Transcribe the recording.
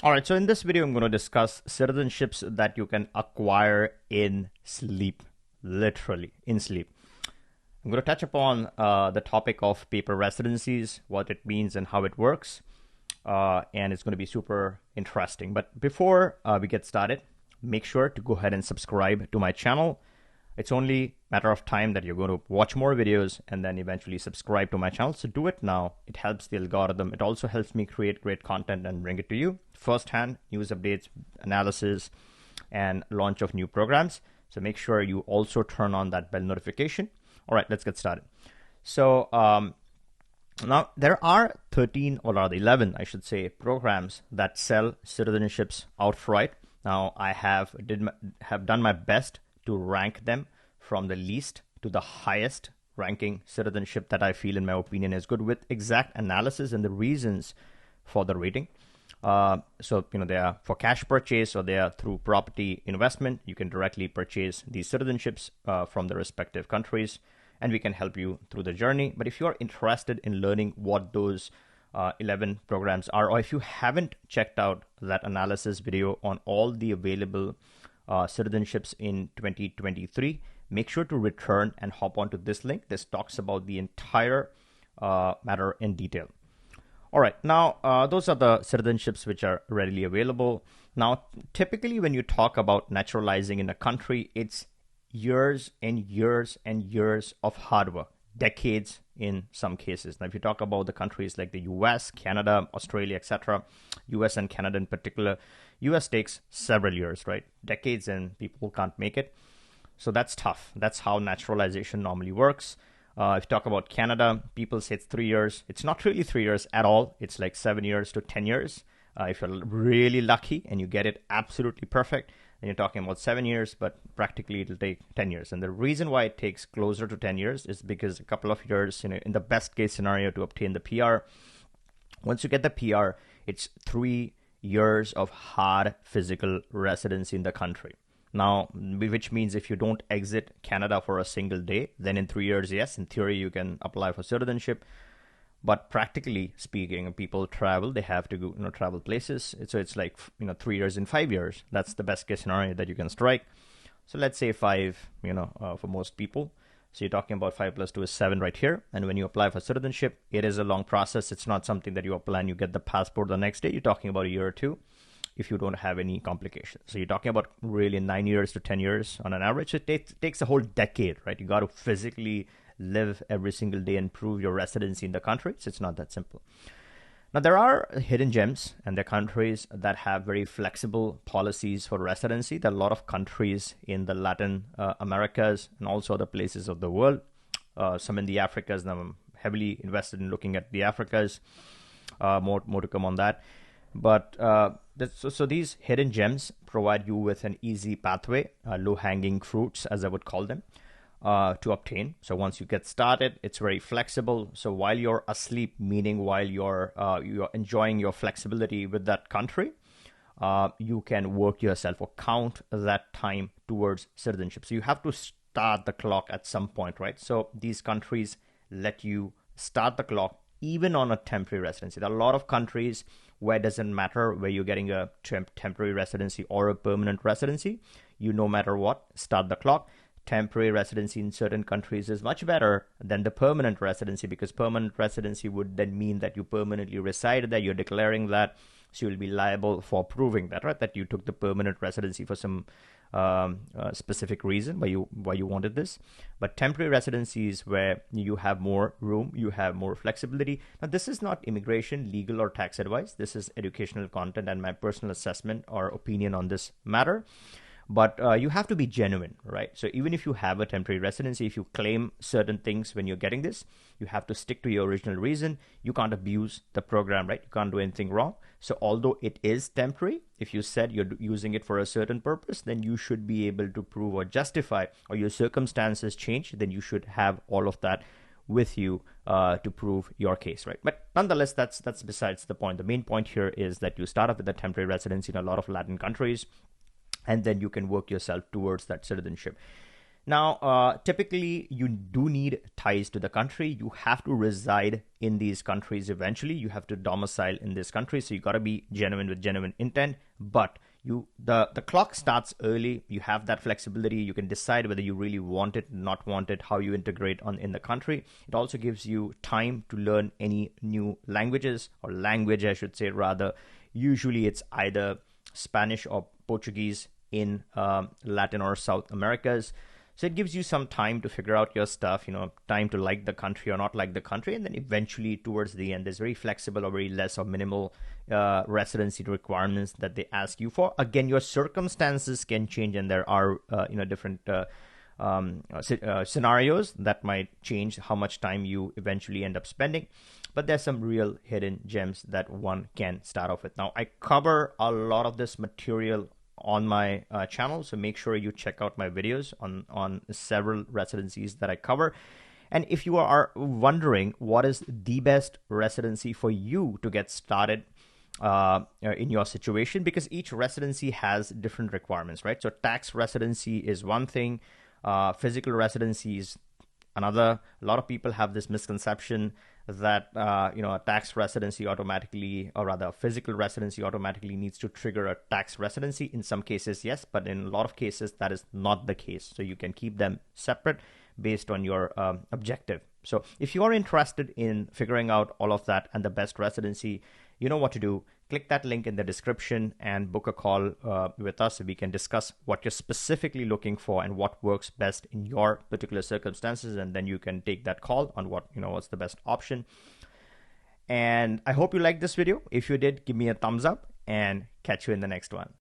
All right, so in this video, I'm going to discuss citizenships that you can acquire in sleep, literally in sleep. I'm going to touch upon the topic of paper residencies, what it means and how it works, and it's going to be super interesting. But before we get started, make sure to go ahead and subscribe to my channel. It's only a matter of time that you're going to watch more videos and then eventually subscribe to my channel. So do it now. It helps the algorithm. It also helps me create great content and bring it to you firsthand, news updates, analysis, and launch of new programs. So make sure you also turn on that bell notification. All right, let's get started. So now there are 13 or rather 11, I should say, programs that sell citizenships outright. Now I have done my best to rank them from the least to the highest ranking citizenship that I feel, in my opinion, is good, with exact analysis and the reasons for the rating. So, they are for cash purchase or they are through property investment. You can directly purchase these citizenships from the respective countries, and we can help you through the journey. But if you are interested in learning what those 11 programs are, or if you haven't checked out that analysis video on all the available citizenships in 2023, make sure to return and hop onto this link. This talks about the entire matter in detail. All right, now those are the citizenships which are readily available. Now, typically when you talk about naturalizing in a country, it's years and years and years of hard work, decades in some cases. Now, if you talk about the countries like the US, Canada, Australia, etc., US and Canada in particular, US takes several years, right? Decades, and people can't make it. So that's tough. That's how naturalization normally works. If you talk about Canada, people say it's 3 years. It's not really 3 years at all. It's like 7 years to 10 years. If you're really lucky and you get it absolutely perfect, then you're talking about 7 years, but practically it'll take 10 years. And the reason why it takes closer to 10 years is because a couple of years, in the best case scenario, to obtain the PR. Once you get the PR, it's 3 years of hard physical residency in the country. Now, which means if you don't exit Canada for a single day, then in 3 years, yes, in theory, you can apply for citizenship. But practically speaking, people travel, they have to go, travel places. So it's like, 3 years in 5 years. That's the best case scenario that you can strike. So let's say 5, for most people. So you're talking about 5 plus 2 is 7 right here. And when you apply for citizenship, it is a long process. It's not something that you apply and you get the passport the next day. You're talking about a year or two if you don't have any complications. So you're talking about really 9 years to 10 years on an average. It takes a whole decade, right? You got to physically live every single day and prove your residency in the country. So it's not that simple. Now, there are hidden gems, and there are countries that have very flexible policies for residency. There are a lot of countries in the Latin Americas and also other places of the world. Some in the Africas, and I'm heavily invested in looking at the Africas. More to come on that. But so these hidden gems provide you with an easy pathway, low-hanging fruits, as I would call them, to obtain. So once you get started, it's very flexible. So while you're asleep, meaning while you're enjoying your flexibility with that country, you can work yourself or count that time towards citizenship. So you have to start the clock at some point, right? So these countries let you start the clock even on a temporary residency. There are a lot of countries where it doesn't matter where you're getting a temporary residency or a permanent residency. No matter what, start the clock. Temporary residency in certain countries is much better than the permanent residency, because permanent residency would then mean that you permanently reside there. You're declaring that, so you'll be liable for proving that, right? That you took the permanent residency for some specific reason why you wanted this. But temporary residency is where you have more room, you have more flexibility. Now, this is not immigration, legal, or tax advice. This is educational content and my personal assessment or opinion on this matter. But you have to be genuine, right? So even if you have a temporary residency, if you claim certain things when you're getting this, you have to stick to your original reason. You can't abuse the program, right? You can't do anything wrong. So although it is temporary, if you said you're using it for a certain purpose, then you should be able to prove or justify, or your circumstances change, then you should have all of that with you to prove your case, right? But nonetheless, that's besides the point. The main point here is that you start off with a temporary residency in a lot of Latin countries, and then you can work yourself towards that citizenship. Now, typically, you do need ties to the country. You have to reside in these countries eventually. You have to domicile in this country. So you got to be genuine with genuine intent. But the clock starts early. You have that flexibility. You can decide whether you really want it, not want it, how you integrate in the country. It also gives you time to learn any new languages, or language, I should say, rather. Usually it's either Spanish or Portuguese in Latin or South Americas. So it gives you some time to figure out your stuff, time to like the country or not like the country. And then eventually towards the end, there's very flexible or very less or minimal residency requirements that they ask you for. Again, your circumstances can change, and there are, different scenarios that might change how much time you eventually end up spending. But there's some real hidden gems that one can start off with. Now, I cover a lot of this material on my channel, so make sure you check out my videos on several residencies that I cover. And if you are wondering what is the best residency for you to get started in your situation, because each residency has different requirements, right? So tax residency is one thing, physical residency is another. A lot of people have this misconception that a tax residency automatically, or rather physical residency automatically needs to trigger a tax residency. In some cases, yes, but in a lot of cases, that is not the case. So you can keep them separate based on your objective. So if you are interested in figuring out all of that and the best residency, you know what to do. Click that link in the description and book a call with us so we can discuss what you're specifically looking for and what works best in your particular circumstances. And then you can take that call on what's the best option. And I hope you liked this video. If you did, give me a thumbs up, and catch you in the next one.